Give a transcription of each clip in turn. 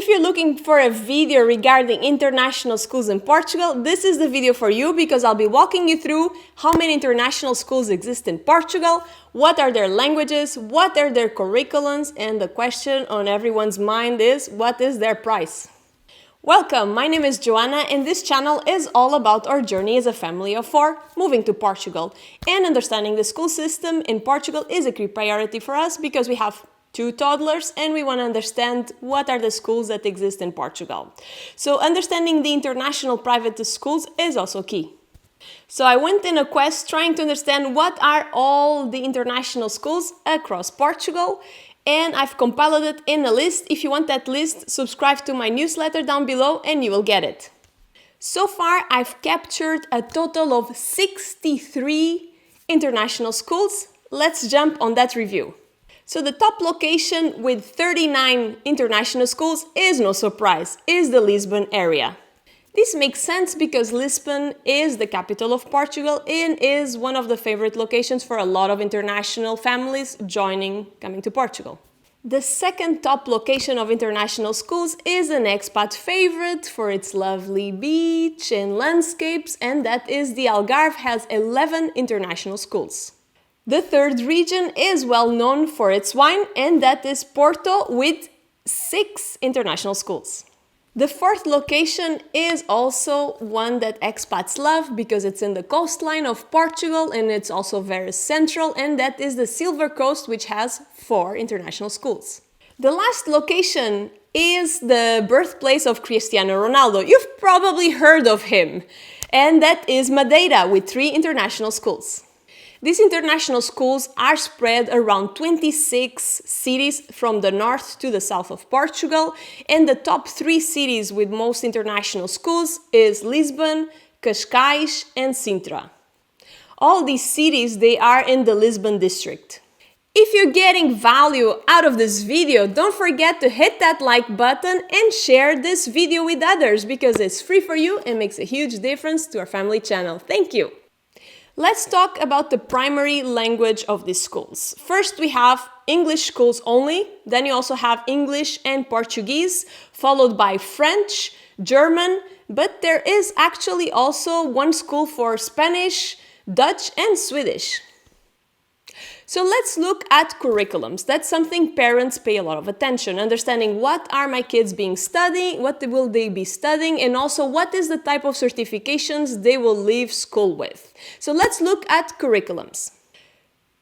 If you're looking for a video regarding international schools in Portugal, this is the video for you because I'll be walking you through how many international schools exist in Portugal, what are their languages, what are their curriculums, and the question on everyone's mind is, what is their price? Welcome, my name is Joanna and this channel is all about our journey as a family of 4 moving to Portugal. And understanding the school system in Portugal is a key priority for us because we have 2 toddlers and we want to understand what are the schools that exist in Portugal. So understanding the international private schools is also key. So I went in a quest trying to understand what are all the international schools across Portugal, and I've compiled it in a list. If you want that list, subscribe to my newsletter down below and you will get it. So far, I've captured a total of 63 international schools. Let's jump on that review. So the top location with 39 international schools is no surprise, is the Lisbon area. This makes sense because Lisbon is the capital of Portugal and is one of the favorite locations for a lot of international families coming to Portugal. The second top location of international schools is an expat favorite for its lovely beach and landscapes, and that is the Algarve, has 11 international schools. The third region is well known for its wine, and that is Porto with 6 international schools. The fourth location is also one that expats love because it's in the coastline of Portugal and it's also very central, and that is the Silver Coast, which has 4 international schools. The last location is the birthplace of Cristiano Ronaldo. You've probably heard of him, and that is Madeira with 3 international schools. These international schools are spread around 26 cities from the north to the south of Portugal, and the top 3 cities with most international schools is Lisbon, Cascais and Sintra. All these cities, they are in the Lisbon district. If you're getting value out of this video, don't forget to hit that like button and share this video with others because it's free for you and makes a huge difference to our family channel. Thank you! Let's talk about the primary language of these schools. First, we have English schools only. Then you also have English and Portuguese, followed by French, German, but there is actually also one school for Spanish, Dutch, and Swedish. So let's look at curriculums. That's something parents pay a lot of attention, understanding what are my kids being studying, what will they be studying, and also what is the type of certifications they will leave school with. So let's look at curriculums.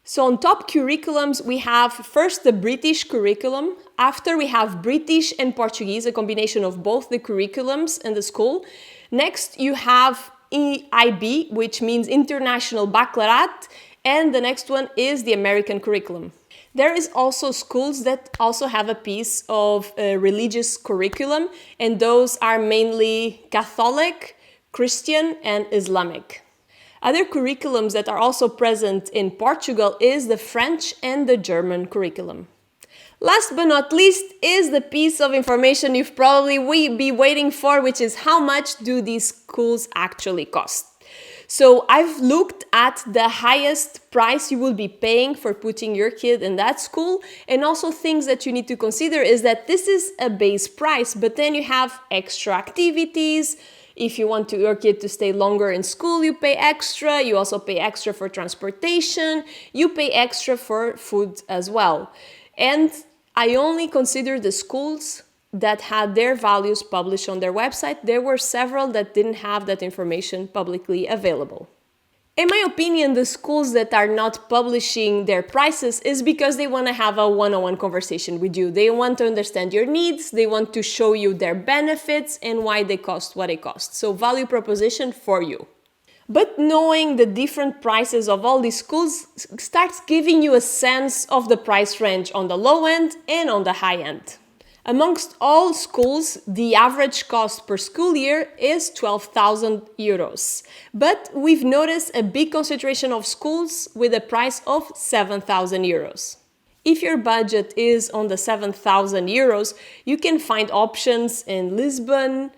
So on top curriculums, we have first the British curriculum. After we have British and Portuguese, a combination of both the curriculums and the school. Next, you have IB, which means International Baccalaureate. And the next one is the American curriculum. There is also schools that also have a piece of religious curriculum, and those are mainly Catholic, Christian, and Islamic. Other curriculums that are also present in Portugal is the French and the German curriculum. Last but not least is the piece of information you've probably be waiting for, which is how much do these schools actually cost. So I've looked at the highest price you will be paying for putting your kid in that school, and also things that you need to consider is that this is a base price, but then you have extra activities. If you want your kid to stay longer in school, you pay extra. You also pay extra for transportation. You pay extra for food as well. And I only consider the schools that had their values published on their website. There were several that didn't have that information publicly available. In my opinion, the schools that are not publishing their prices is because they want to have a one-on-one conversation with you. They want to understand your needs, they want to show you their benefits and why they cost what they cost. So value proposition for you. But knowing the different prices of all these schools starts giving you a sense of the price range on the low end and on the high end. Amongst all schools, the average cost per school year is 12,000 euros. But we've noticed a big concentration of schools with a price of 7,000 euros. If your budget is on the 7,000 euros, you can find options in Lisbon,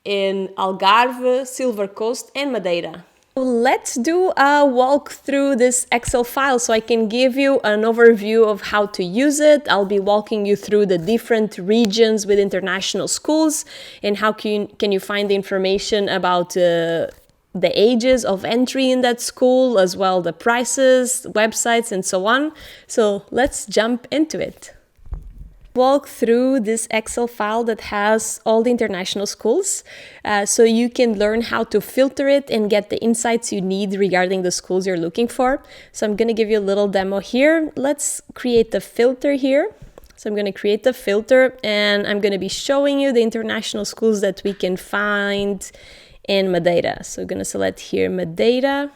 in Algarve, Silver Coast and Madeira. Let's do a walk through this Excel file so I can give you an overview of how to use it. I'll be walking you through the different regions with international schools and how can you find the information about the ages of entry in that school, as well the prices, websites, and so on. So let's jump into it. Walk through this Excel file that has all the international schools so you can learn how to filter it and get the insights you need regarding the schools you're looking for. So I'm going to give you a little demo here. Let's create the filter here. So I'm going to create the filter and I'm going to be showing you the international schools that we can find in Madeira. So I'm going to select here Madeira.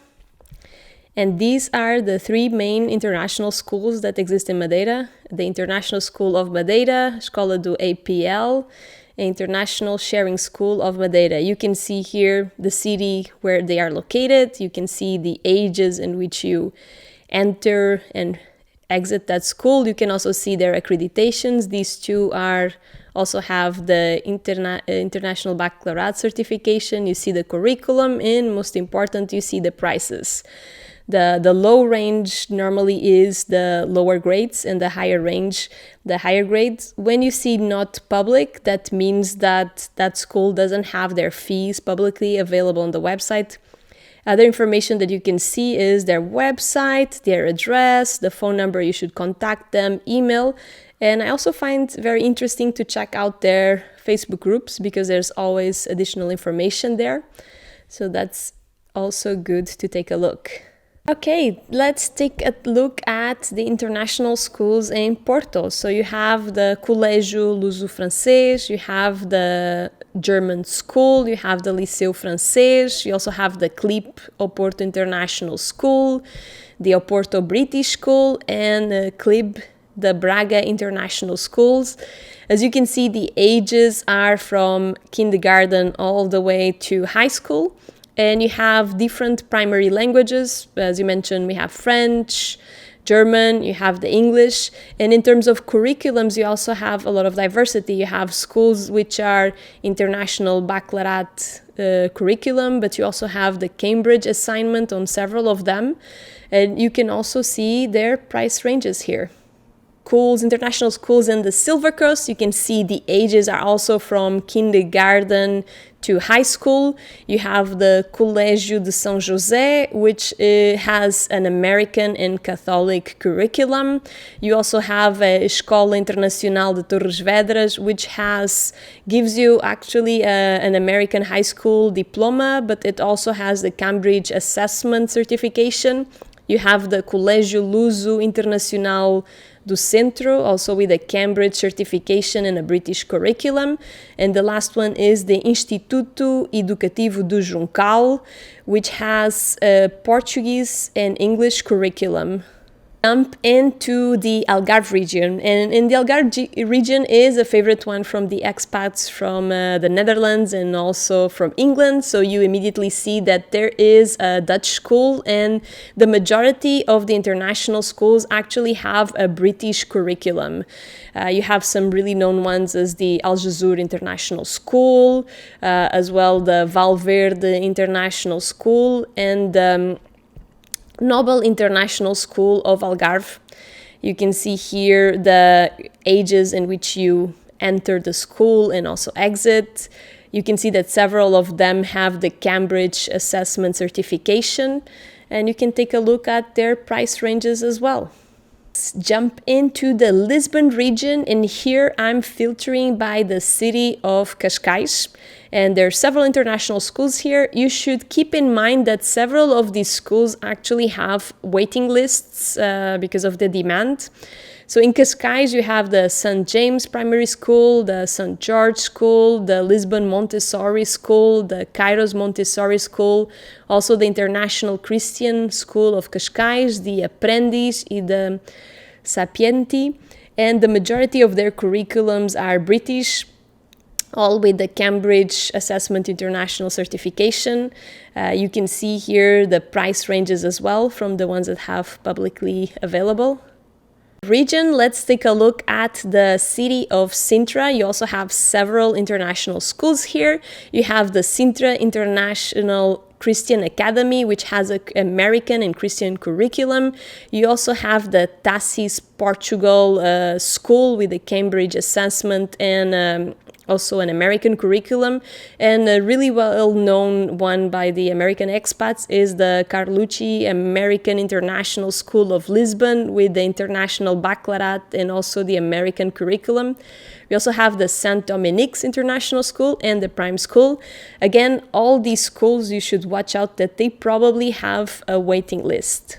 And these are the three main international schools that exist in Madeira. The International School of Madeira, Escola do APL, International Sharing School of Madeira. You can see here the city where they are located. You can see the ages in which you enter and exit that school. You can also see their accreditations. These two also have the International Baccalaureate certification. You see the curriculum, and most important, you see the prices. The low range normally is the lower grades, and the higher range, the higher grades. When you see not public, that means that that school doesn't have their fees publicly available on the website. Other information that you can see is their website, their address, the phone number you should contact them, email. And I also find very interesting to check out their Facebook groups because there's always additional information there. So that's also good to take a look. Okay, let's take a look at the international schools in Porto. So you have the Colégio Luso-Francês, you have the German school, you have the Liceu Francês, you also have the CLIP Oporto International School, the Oporto British School, and the CLIB, the Braga International Schools. As you can see, the ages are from kindergarten all the way to high school. And you have different primary languages. As you mentioned, we have French, German, you have the English. And in terms of curriculums, you also have a lot of diversity. You have schools which are international baccalaureate curriculum, but you also have the Cambridge assignment on several of them. And you can also see their price ranges here. Schools, international schools in the Silver Coast, you can see the ages are also from kindergarten to high school. You have the Colégio de São José, which has an American and Catholic curriculum. You also have Escola Internacional de Torres Vedras, which gives you actually an American high school diploma, but it also has the Cambridge assessment certification. You have the Colégio Luso Internacional do Centro, also with a Cambridge certification and a British curriculum. And the last one is the Instituto Educativo do Juncal, which has a Portuguese and English curriculum. Jump into the Algarve region, and in the Algarve region is a favorite one from the expats from the Netherlands and also from England. So you immediately see that there is a Dutch school, and the majority of the international schools actually have a British curriculum. You have some really known ones as the Algesur International School, as well the Valverde International School, and Nobel International School of Algarve. You can see here the ages in which you enter the school and also exit. You can see that several of them have the Cambridge assessment certification, and you can take a look at their price ranges as well. Let's jump into the Lisbon region, and here I'm filtering by the city of Cascais. And there are several international schools here. You should keep in mind that several of these schools actually have waiting lists because of the demand. So in Cascais, you have the St. James Primary School, the St. George School, the Lisbon Montessori School, the Kairos Montessori School, also the International Christian School of Cascais, the Aprendiz, and the Sapienti. And the majority of their curriculums are British, all with the Cambridge Assessment International certification. You can see here the price ranges as well from the ones that have publicly available. Region, let's take a look at the city of Sintra. You also have several international schools here. You have the Sintra International Christian Academy, which has an American and Christian curriculum. You also have the US Portugal school with the Cambridge assessment and also an American curriculum. And a really well-known one by the American expats is the Carlucci American International School of Lisbon with the International Baccalaureate and also the American curriculum. We also have the Saint Dominique's International School and the Prime School. Again, all these schools, you should watch out that they probably have a waiting list.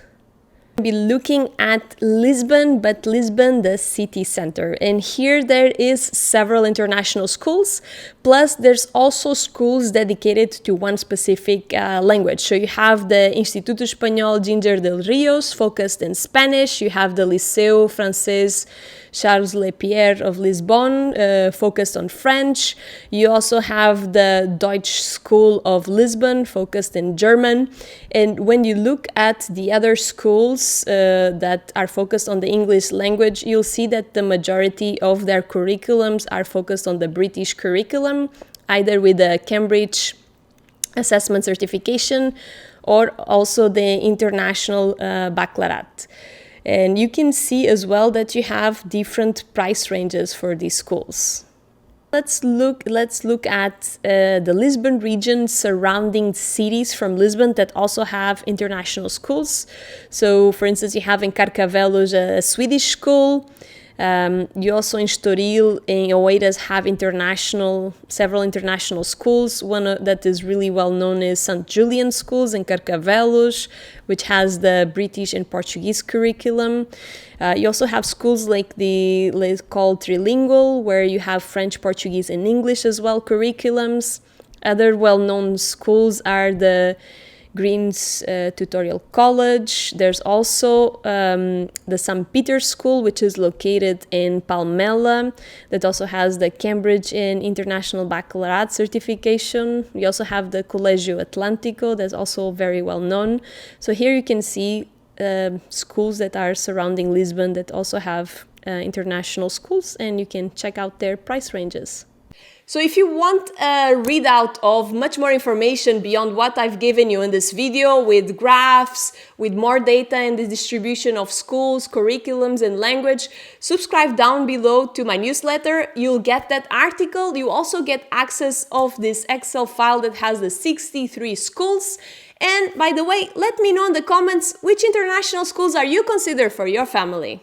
Be looking at Lisbon, but Lisbon, the city center. And here there is several international schools, plus there's also schools dedicated to one specific language. So you have the Instituto Espanhol Ginger del Rios, focused in Spanish. You have the Liceu Francês Charles Lepierre of Lisbon, focused on French. You also have the Deutsche School of Lisbon, focused in German. And when you look at the other schools that are focused on the English language, you'll see that the majority of their curriculums are focused on the British curriculum, either with the Cambridge assessment certification or also the international baccalaureate. And you can see as well that you have different price ranges for these schools. Let's look at the Lisbon region surrounding cities from Lisbon that also have international schools. So, for instance, you have in Carcavelos a Swedish school. You also in Estoril and Oeiras have several international schools. One that is really well known is St. Julian Schools in Carcavelos, which has the British and Portuguese curriculum. You also have schools like called trilingual, where you have French, Portuguese, and English as well curriculums. Other well-known schools are the Green's Tutorial College. There's also the St. Peter's School, which is located in Palmela, that also has the Cambridge and International Baccalaureate certification. We also have the Colégio Atlântico, that's also very well known. So here you can see schools that are surrounding Lisbon that also have international schools, and you can check out their price ranges. So if you want a readout of much more information beyond what I've given you in this video, with graphs, with more data and the distribution of schools, curriculums, and language, subscribe down below to my newsletter. You'll get that article. You also get access of this Excel file that has the 63 schools. And by the way, let me know in the comments which international schools are you consider for your family.